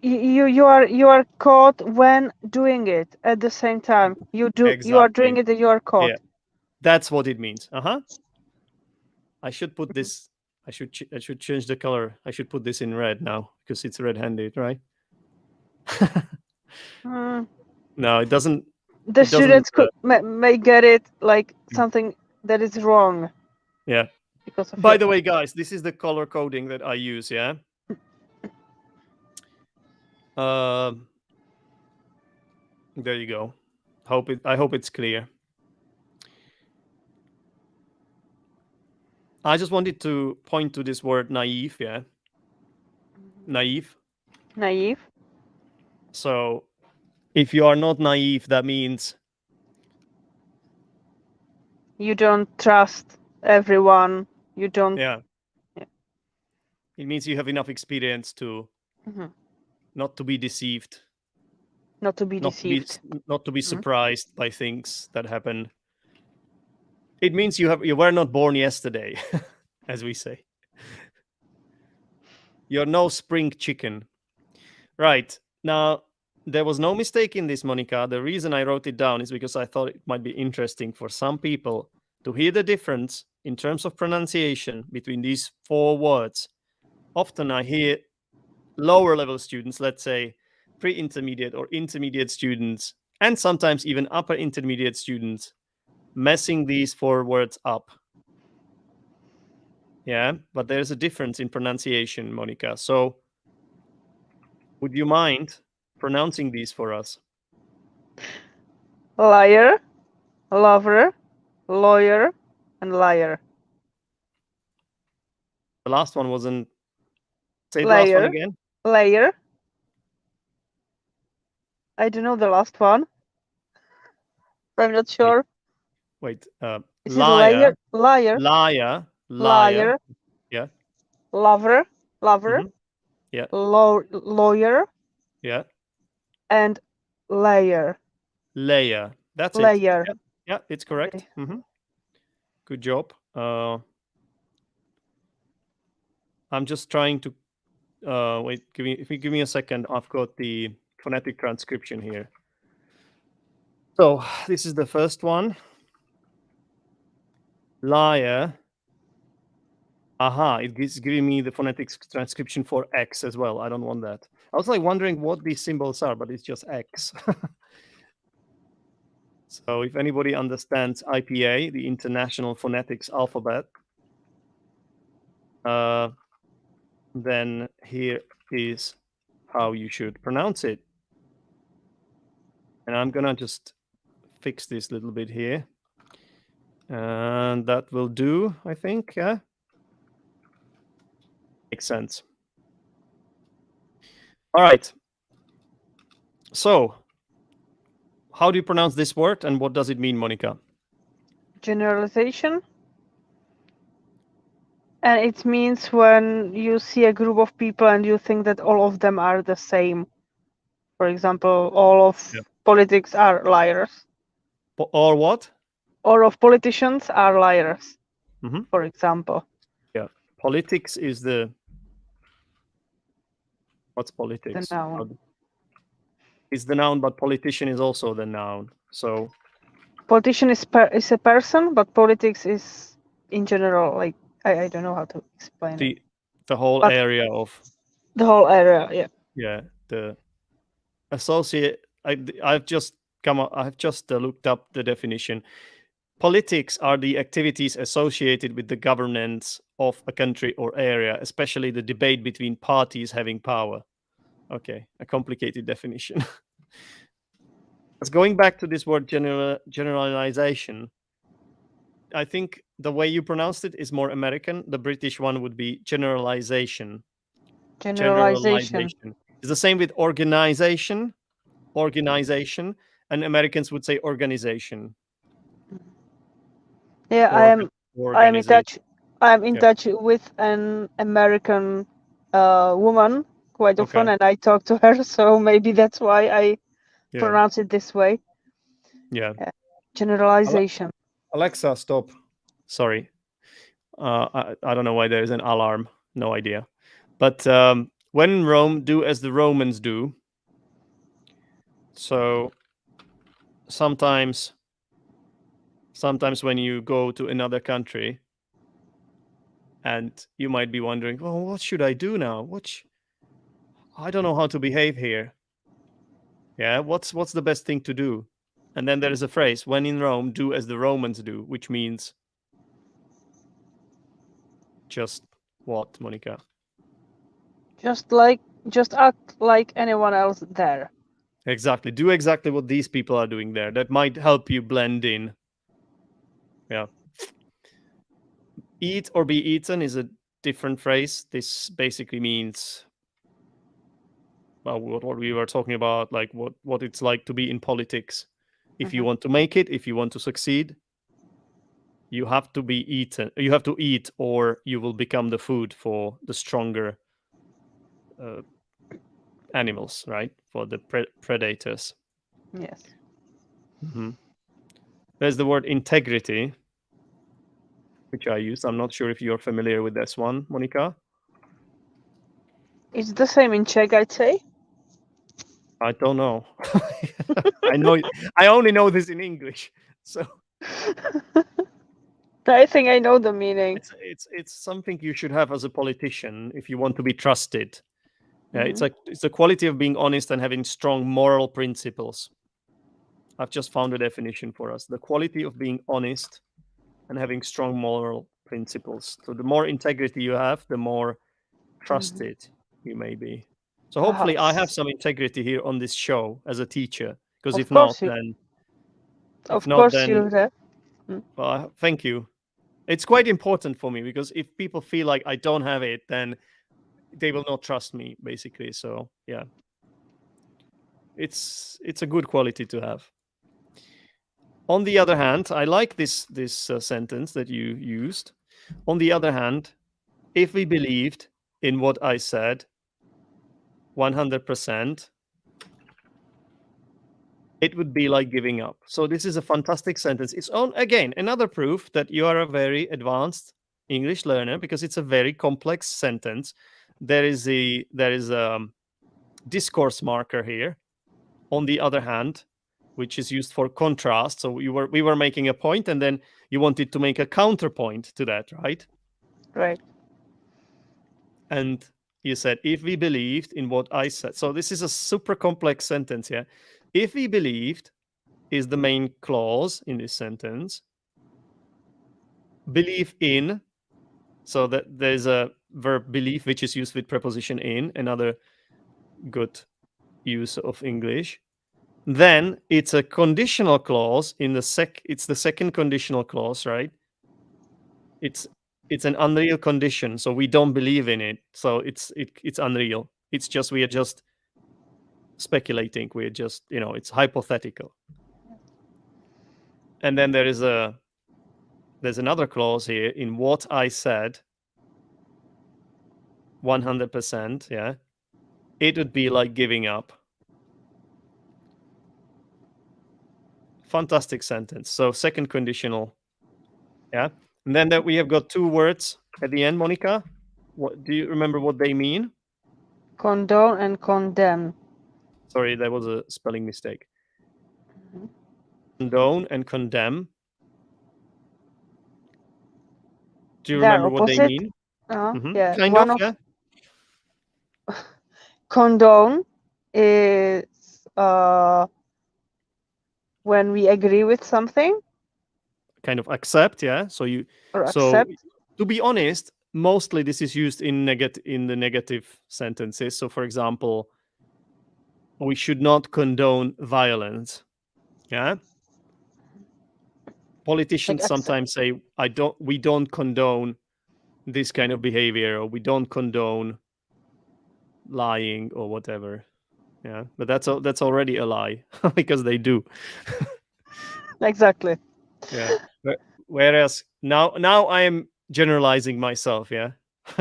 you are caught when doing it at the same time. You are doing it and you are caught. Yeah. That's what it means. I should put this. I should change the color. I should put this in red now because it's red-handed, right? No, it doesn't. The students may get it like something that is wrong. Yeah. By the way, guys, this is the color coding that I use. Yeah. There you go. I hope it's clear. I just wanted to point to this word naive. Yeah. Naive. So, if you are not naive, that means you don't trust everyone. You don't. Yeah. It means you have enough experience to not to be deceived. Not to be deceived. Not to be surprised by things that happen. It means you were not born yesterday, as we say. You're no spring chicken. Right. Now, there was no mistake in this, Monika. The reason I wrote it down is because I thought it might be interesting for some people to hear the difference in terms of pronunciation between these 4 words. Often I hear lower level students, let's say pre-intermediate or intermediate students, and sometimes even upper intermediate students, messing these 4 words up. Yeah, but there's a difference in pronunciation, Monika. So would you mind pronouncing these for us? Liar, lover, lawyer, and liar. The last one wasn't. Say the last one again. Liar. I don't know the last one. I'm not sure. Wait. Liar. Liar. Yeah. Lover. Yeah. Lawyer. Yeah. And layer. That's layer. it. Yeah, it's correct. Good job. I'm just trying to wait. If you give me a second, I've got the phonetic transcription here. So this is the first one. Liar. Aha, it's giving me the phonetic transcription for X as well. I don't want that. I was like wondering what these symbols are, but it's just X. So if anybody understands IPA, the International Phonetics Alphabet, then here is how you should pronounce it. And I'm gonna just fix this little bit here. And that will do, I think. Yeah. Makes sense. All right. So, how do you pronounce this word and what does it mean, Monika? Generalization. And it means when you see a group of people and you think that all of them are the same. For example, all of politics are liars. Or what? All of politicians are liars, Mhm. for example. Yeah. Politics is the... What's politics? The noun. It's the noun, but politician is also the noun. So politician is a person, but politics is in general, like, I don't know how to explain it. The whole area of... The whole area, yeah. Yeah. The associate... I've just looked up the definition. Politics are the activities associated with the governance of a country or area, especially the debate between parties having power. Okay, a complicated definition. Let's going back to this word generalization. I think the way you pronounced it is more American. The British one would be generalization. Generalization. It's the same with organization, and Americans would say organization. Yeah, I'm in touch. I'm in touch with an American woman quite often, and I talk to her, so maybe that's why I pronounce it this way. Yeah. Generalization. Alexa, stop. Sorry. I don't know why there is an alarm. No idea. But when in Rome, do as the Romans do. So sometimes when you go to another country and you might be wondering, well, what should I do now? I don't know how to behave here. Yeah, what's the best thing to do? And then there is a phrase, when in Rome, do as the Romans do, which means just what, Monika? Just act like anyone else there. Exactly. Do exactly what these people are doing there. That might help you blend in. Yeah. Eat or be eaten is a different phrase. This basically means what we were talking about, like what it's like to be in politics. If you want to make it, if you want to succeed, you have to be eaten. You have to eat, or you will become the food for the stronger animals, right? For the predators. Yes. Mm-hmm. There's the word integrity, which I use. I'm not sure if you're familiar with this one, Monika. It's the same in Czech, I'd say. I don't know. I only know this in English. So I think I know the meaning. It's something you should have as a politician if you want to be trusted. Yeah, it's the quality of being honest and having strong moral principles. I've just found a definition for us. The quality of being honest and having strong moral principles. So the more integrity you have, the more trusted you may be. So hopefully I have some integrity here on this show as a teacher, because if not, then you'll have. Well, thank you. It's quite important for me, because if people feel like I don't have it, then they will not trust me, basically. So yeah, it's a good quality to have. On the other hand, I like this sentence that you used. On the other hand, if we believed in what I said 100%, it would be like giving up. So this is a fantastic sentence. It's again another proof that you are a very advanced English learner, because it's a very complex sentence. There is a discourse marker here. On the other hand, which is used for contrast. So we were making a point, and then you wanted to make a counterpoint to that, right? Right. And you said, if we believed in what I said. So this is a super complex sentence here. If we believed is the main clause in this sentence. Believe in, so that there's a verb believe, which is used with preposition in, another good use of English. Then it's a conditional clause in it's the second conditional clause, right? It's an unreal condition, so we don't believe in it. So it's unreal. It's just, we are just speculating. We're just, it's hypothetical. And then there's another clause here, in what I said, 100%, yeah, it would be like giving up. Fantastic sentence. So second conditional, yeah. And then we have got two words at the end, Monika. What do you remember what they mean? Condone and condemn. Sorry, there was a spelling mistake. Mhm. Condone and condemn. Do you They're remember what they opposite. mean? Yeah. Kind One of, of yeah. condone is when we agree with something Kind of accept, yeah. So accept. To be honest, mostly this is used in the negative sentences. So, for example, we should not condone violence. Yeah. Politicians Like sometimes say, we don't condone this kind of behavior, or we don't condone lying or whatever. Yeah. But that's already a lie because they do. Exactly. Yeah. Whereas now I am generalizing myself, yeah.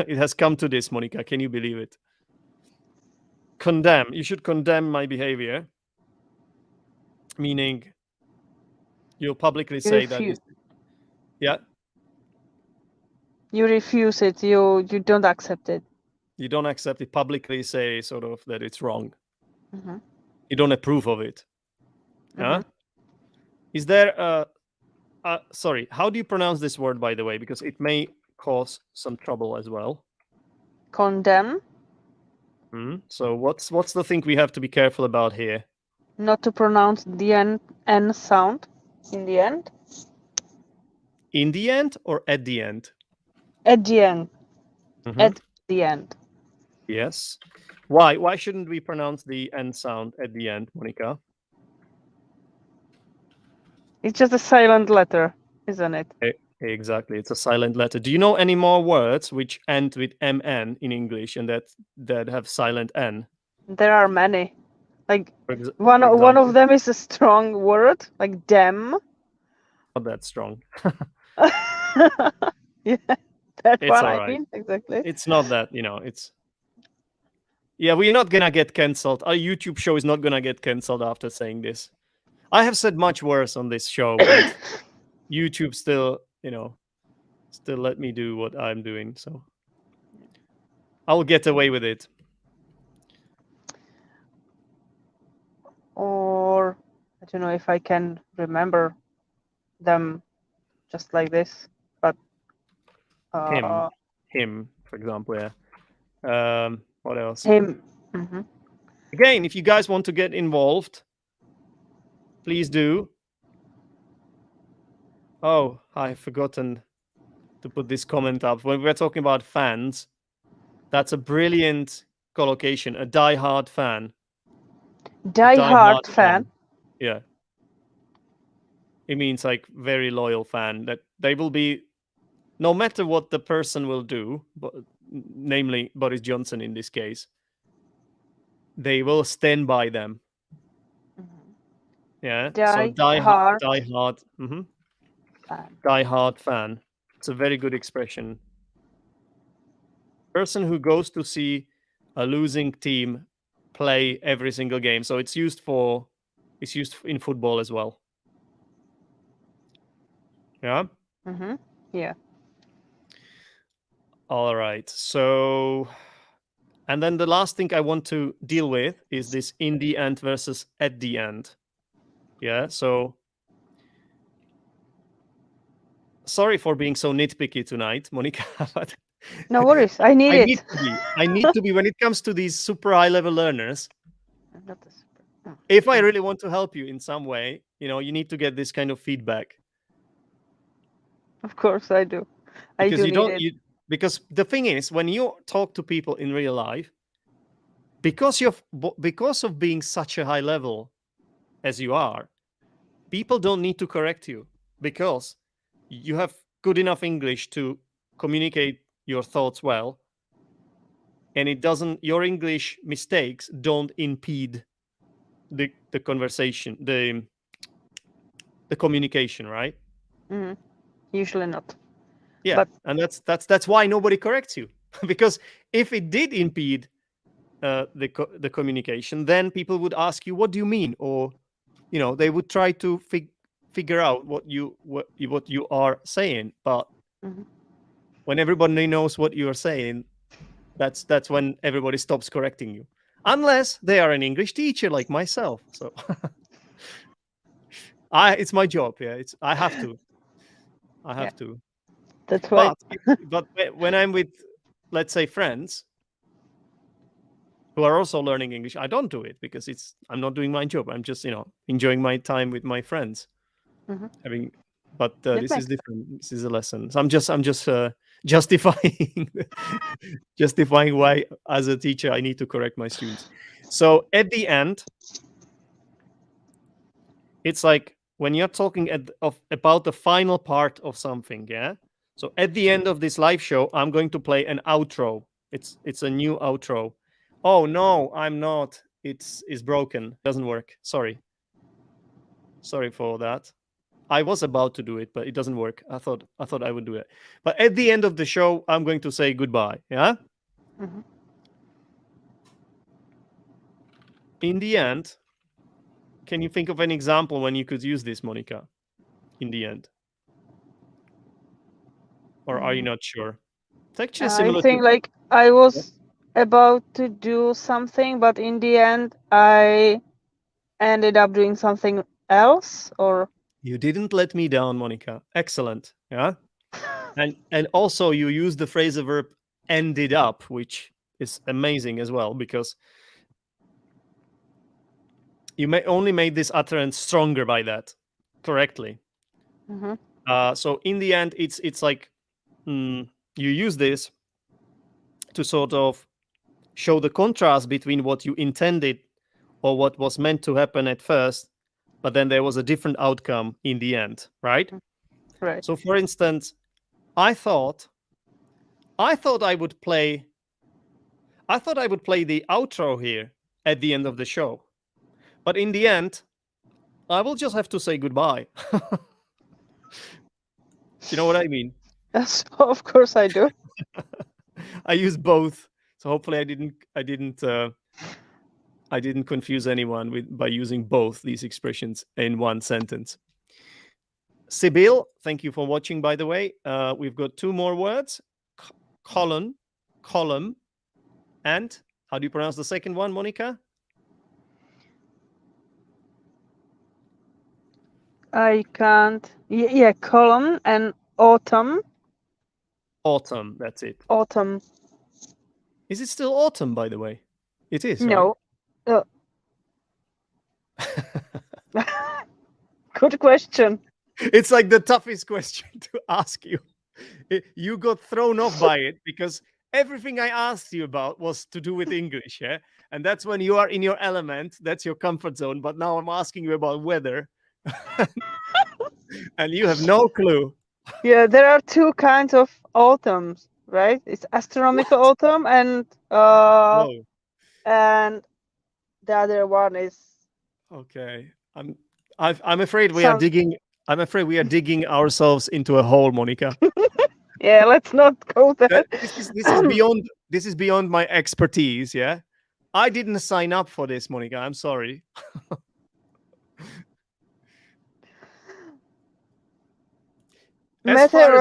It has come to this, Monika. Can you believe it? Condemn. You should condemn my behavior. Meaning you'll publicly say that refuse. Yeah. You refuse it. You don't accept it. You don't accept it, publicly say sort of that it's wrong. Mhm. You don't approve of it. Yeah. Mhm. Is there sorry, how do you pronounce this word, by the way? Because it may cause some trouble as well. Condemn. So what's the thing we have to be careful about here? Not to pronounce the N sound in the end. In the end or at the end? At the end. At the end. Yes. Why shouldn't we pronounce the N sound at the end, Monika? It's just a silent letter, isn't it? Exactly. It's a silent letter. Do you know any more words which end with MN in English and that have silent N? There are many. Like For one example, of them is a strong word, like dem. not that strong. Yeah, that It's one all I right. mean exactly. It's not that, yeah, we're not gonna get cancelled. Our YouTube show is not gonna get cancelled after saying this. I have said much worse on this show, but YouTube still let me do what I'm doing, so I'll get away with it. Or I don't know if I can remember them just like this, but him, for example, yeah. What else? him. Mm-hmm. Again, if you guys want to get involved, please do. Oh, I've forgotten to put this comment up. When we're talking about fans, that's a brilliant collocation. A die-hard fan. Die-hard fan. Yeah. It means like very loyal fan, that they will be, no matter what the person will do, but namely Boris Johnson in this case, they will stand by them. Yeah. So die-hard. Die-hard fan. It's a very good expression. Person who goes to see a losing team play every single game. So it's used for, It's used in football as well. Yeah. Mm-hmm. Yeah. All right. So, and then the last thing I want to deal with is this in the end versus at the end. Yeah. So, sorry for being so nitpicky tonight, Monika, but No worries. I need I it. need to be. I need to be when it comes to these super high level learners. Not the super. Oh. If I really want to help you in some way, you need to get this kind of feedback. Of course, I do. Because I do you need don't. it. Because the thing is, when you talk to people in real life, because of being such a high level as you are, people don't need to correct you because you have good enough English to communicate your thoughts well, and your English mistakes don't impede the conversation, the communication, right? Mm-hmm. Usually not. Yeah, But and that's why nobody corrects you because if it did impede the communication, then people would ask you, "What do you mean?" Or they would try to figure out what you are saying. But mm-hmm. when everybody knows what you are saying, that's when everybody stops correcting you, unless they are an English teacher like myself. So it's my job. Yeah, I have to. That's why. But when I'm with, let's say, friends who are also learning English, I don't do it because I'm not doing my job. I'm just enjoying my time with my friends. Mm-hmm. But this is different. This is a lesson. So I'm just justifying justifying why, as a teacher, I need to correct my students. So at the end, it's like when you're talking about the final part of something. Yeah. So at the end of this live show, I'm going to play an outro. It's a new outro. Oh no, I'm not. It's broken. Doesn't work. Sorry for that. I was about to do it, but it doesn't work. I thought I would do it. But at the end of the show, I'm going to say goodbye. Yeah. Mm-hmm. In the end, can you think of an example when you could use this, Monika? In the end, or are you not sure? It's actually I similar think to. like I was about to do something, but in the end, I ended up doing something else. Or You didn't let me down, Monika. Excellent. Yeah. And also you use the phrasal verb ended up, which is amazing as well, because you may only made this utterance stronger by that correctly. mm-hmm. So in the end, it's like you use this to sort of show the contrast between what you intended or what was meant to happen at first, but then there was a different outcome in the end, right? Right. So for instance, I thought I would play the outro here at the end of the show. But in the end, I will just have to say goodbye. You know what I mean? Yes, of course I do. I use both. So hopefully I didn't confuse anyone by using both these expressions in one sentence. Sibyl, thank you for watching, by the way. We've got two more words. Column, and how do you pronounce the second one, Monika? I can't. Yeah, column and autumn. Autumn, that's it. Autumn. Is it still autumn, by the way? It is, No. right? Good question. It's like the toughest question to ask you. You got thrown off by it because everything I asked you about was to do with English, yeah? And that's when you are in your element. That's your comfort zone. But now I'm asking you about weather. And you have no clue. Yeah, there are two kinds of autumns, right? It's astronomical autumn and No. and the other one is Okay. I'm afraid we are digging. I'm afraid we are digging ourselves into a hole, Monika. Yeah, let's not go there. This is beyond my expertise. Yeah, I didn't sign up for this, Monika. I'm sorry. As far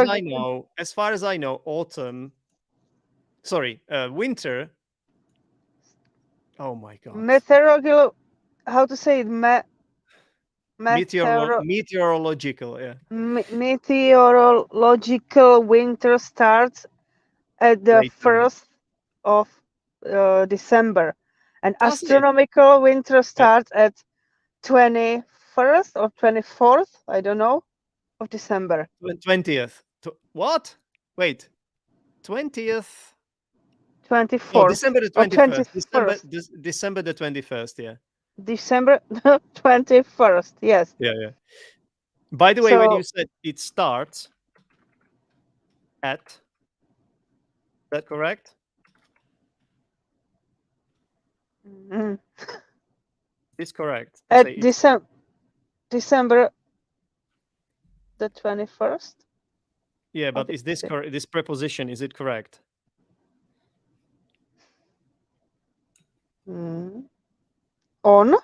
as I Meteorological, know, autumn. Sorry, winter. Oh my God. meteorological, how to say it? Meteor, Meteorological. Yeah. meteorological winter starts at the Later. 1st of December, and Does it? astronomical winter Yeah. starts at 21st or 24th, I don't know, of December. 20th. What? Wait. 20th. No, 24th December the or 21st. 21st. December the 21st. Yeah. December 21st, yes. Yeah. Yeah. By the way, when you So, said it starts at, is that correct? mm, It's correct to at say it's December the 21st. yeah, Or but is this this preposition, is it correct? On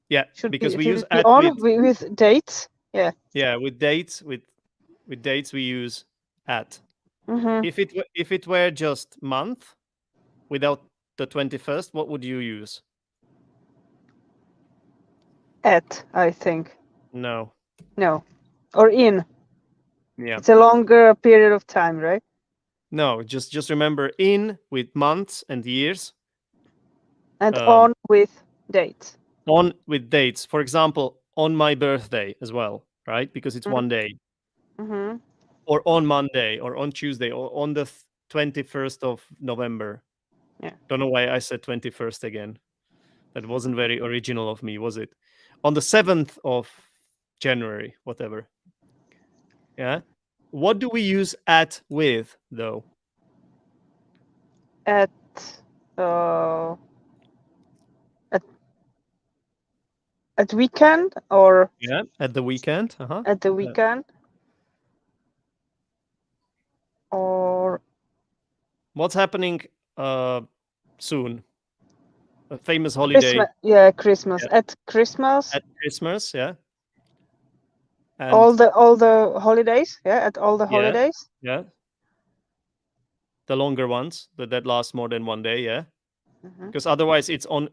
Yeah, should because we should use it be at on with dates? Yeah. with dates with dates we use at. Mm-hmm. If it were just month without the 21st, what would you use? At, I think. No. No. Or in. Yeah. It's a longer period of time, right? No, just remember in with months and years, And on with dates. on with dates. For example, on my birthday as well, right? Because it's one day. Mm-hmm. Or on Monday or on Tuesday or on the 21st of November. Yeah. Don't know why I said 21st again. That wasn't very original of me, was it? On the 7th of January, whatever. Yeah. What do we use at with, though? At uh at weekend or Yeah. At the weekend. at the weekend or What's happening soon? A famous holiday. Christmas. Yeah, Christmas. Yeah. At Christmas. At Christmas, yeah. And All the holidays. Yeah, at all the yeah, holidays. yeah. The longer ones that last more than one day, yeah. Mm-hmm. Because otherwise it's on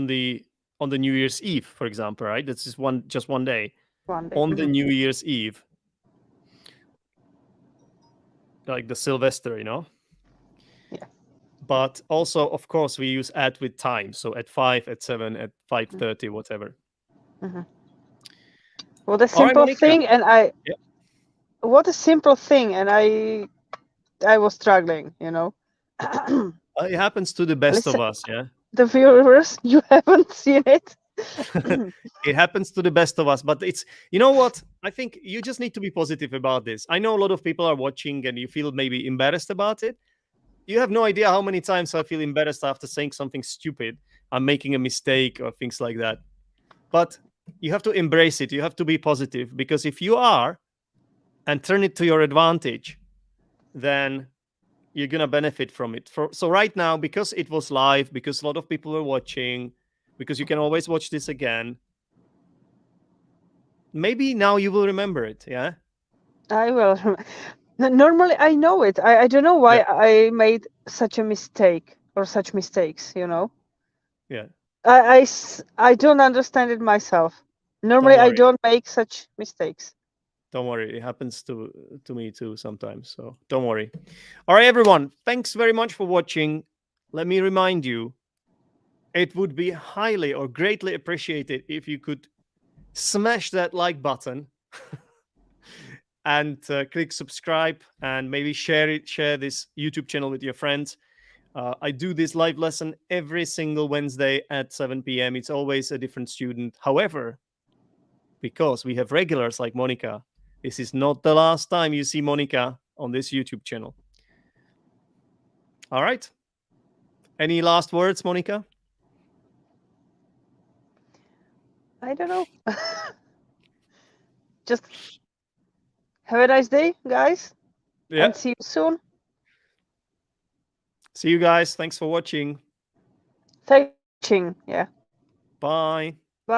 the New Year's Eve, for example, right? That's just one day. One day. On the New Year's Eve. Like the Sylvester, Yeah. But also, of course, we use at with time. So at 5, at 7, at 5:30, whatever. Mm-hmm. What a All right, simple Monica. thing, and Yeah. what a simple thing, and I was struggling, It happens to the best Listen, of us, yeah. the viewers, you haven't seen it. It happens to the best of us, but it's, you know what? I think you just need to be positive about this. I know a lot of people are watching and you feel maybe embarrassed about it. You have no idea how many times I feel embarrassed after saying something stupid. I'm making a mistake or things like that. But you have to embrace it. You have to be positive, because if you are and turn it to your advantage, then you're going to benefit from it. So right now, because it was live, because a lot of people were watching, because you can always watch this again, maybe now you will remember it. Yeah. I will. Normally, I know it. I don't know why Yeah. I made such a mistake or such mistakes. Yeah. I don't understand it myself. Normally, I worry. don't make such mistakes. Don't worry. It happens to me too sometimes. So don't worry. All right, everyone. Thanks very much for watching. Let me remind you, it would be highly or greatly appreciated if you could smash that like button and click subscribe, and maybe share this YouTube channel with your friends. I do this live lesson every single Wednesday at 7 p.m. It's always a different student. However, because we have regulars like Monika, this is not the last time you see Monika on this YouTube channel. All right. Any last words, Monika? I don't know. Just have a nice day, guys. Yeah. And see you soon. See you guys. Thanks for watching. Thanks for watching. Yeah. Bye. Bye.